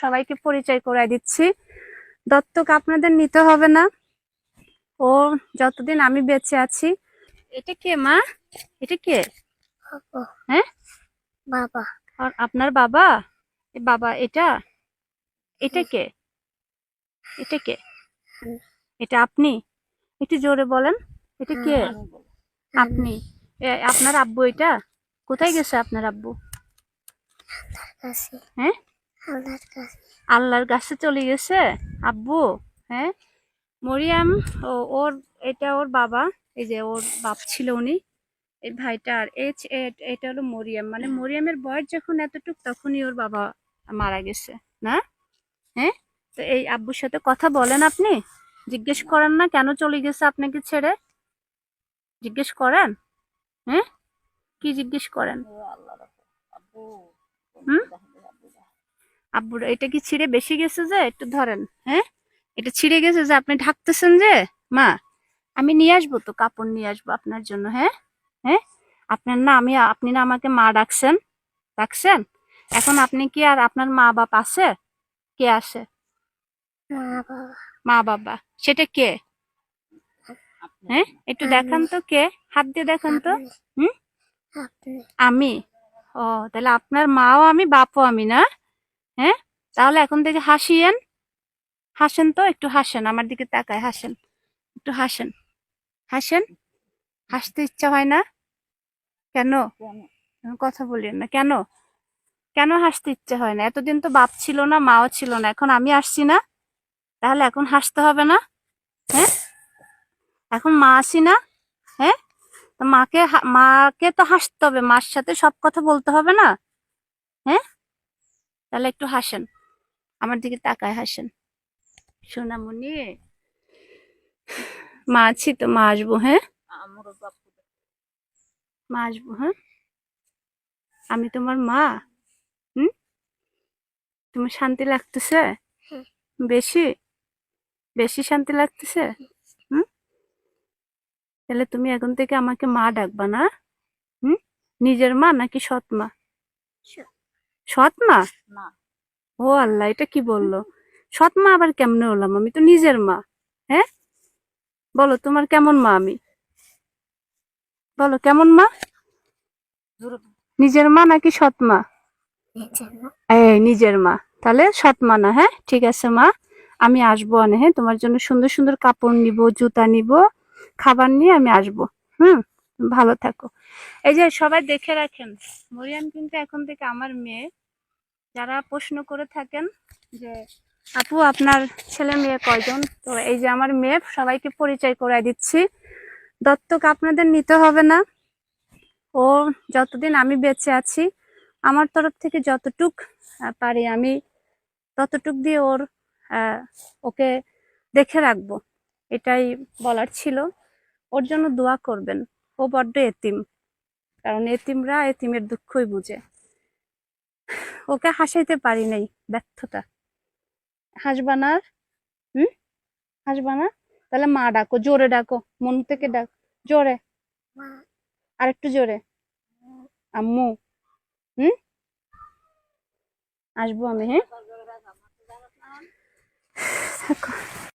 সবাইকে পরিচয় করে দিচ্ছি। দত্তক আপনাদের নিতে হবে না। ও যতদিন আমি বেঁচে আছি। এটা কে মা? এটা কে? হ্যাঁ, বাবা। আর আপনার বাবা? বাবা এটা এটা কে? এটা কে? এটা আপনি? একটু জোরে বলেন। এটা কে? আপনি? আপনার আব্বু এটা? কোথায় গেছে আপনার আব্বু? হ্যাঁ, আল্লাহর কাছে চলে গেছে আব্বু। হ্যাঁ, মরিয়াম ওর এটা ওর বাবা। এই যে ওর বাপ ছিল উনি, এই ভাইটার এটা হলো মরিয়াম। মানে মরিয়ামের বয়স যখন এতটুক তখনই ওর বাবা মারা গেছে না। হ্যাঁ, তো এই আব্বুর সাথে কথা বলেন আপনি? জিজ্ঞেস করেন না কেন চলে গেছে আপনাকে ছেড়ে? জিজ্ঞেস করেন? হ্যাঁ, কি জিজ্ঞেস করেন? হুম, আব্বুর এটা কি ছিঁড়ে বেশি গেছে যে একটু ধরেন। হ্যাঁ, এটা ছিঁড়ে গেছে যে আপনি ঢাকতেছেন যে। মা, আমি নিয়ে আসবো তো, কাপড় নিয়ে আসবো আপনার জন্য। হ্যাঁ, হ্যাঁ, আপনার না আপনি না আমাকে মা ডাকছেন। এখন আপনি কি আর আপনার মা বাপ আছে? কে আছে? মা বাবা সেটা কে? হ্যাঁ, একটু দেখান তো কে। হাত দিয়ে দেখান তো। হুম, আমি। ও, তাহলে আপনার মাও আমি, বাপও আমি না? হ্যাঁ, তাহলে এখন থেকে হাসেন তো, একটু হাসেন, আমার দিকে তাকায় হাসেন, একটু হাসেন। হাসেন। হাসতে ইচ্ছা হয় না কেন? কথা বলিয়েন না কেন? কেন হাসতে ইচ্ছে হয় না? এতদিন তো বাপ ছিল না, মাও ছিল না, এখন আমি আসছি না, তাহলে এখন হাসতে হবে না? হ্যাঁ, এখন মা আসি না। হ্যাঁ, তো মাকে তো হাসতে হবে, মার সাথে সব কথা বলতে হবে না? হ্যাঁ, তাহলে একটু হাসেন, আমার দিকে তাকায় হাসেন। সোনামণি, মা আছি তো, মা আসবো। হ্যাঁ, মা আসবো। হ্যাঁ, আমি তোমার মা। হুম, তোমার শান্তি লাগতেছে? বেশি বেশি শান্তি লাগতেছে? হুম, তাহলে তুমি এখন থেকে আমাকে মা ডাকবা না? হুম, নিজের মা নাকি সৎ মা? সৎ মা? ও আল্লাহ, এটা কি বললো? সৎ মা আবার কেমনে হলাম? আমি তো নিজের মা। হ্যাঁ, বলো তোমার কেমন মা আমি? বলো কেমন মা? নিজের মা নাকি সৎ মা? এই নিজের মা, তাহলে সৎ মা না। হ্যাঁ, ঠিক আছে মা, আমি আসবো অনে। হ্যাঁ, তোমার জন্য সুন্দর সুন্দর কাপড় নিব, জুতা নিব, খাবার নিয়ে আমি আসবো। হুম, ভালো থাকো। এই যে সবাই দেখে রাখেন, মরিয়াম কিন্তু এখন থেকে আমার মেয়ে। যারা প্রশ্ন করে থাকেন যে আপু আপনার ছেলে মেয়ে কয়জন, তো এই যে আমার মেয়ে, সবাইকে পরিচয় করে দিচ্ছি। দত্তক আপনাদের নিতে হবে না। ও যতদিন আমি বেঁচে আছি, আমার তরফ থেকে যতটুক পারি আমি ততটুক দিয়ে আহ, ওকে দেখে রাখবো, এটাই বলার ছিল। ওর জন্য দোয়া করবেন। ও বড্ড এতিম, কারণ এতিমরা এতিমের দুঃখই বুঝে। ওকে হাসাইতে পারি নাই, ব্যর্থতা। হাসবা না? হুম, হাসবা না? তাহলে মা ডাকো, জোরে ডাকো, মন থেকে ডাক, জোরে, আর একটু জোরে। আম্মু। হুম, আসবো আমি। হ্যাঁ, থাকো।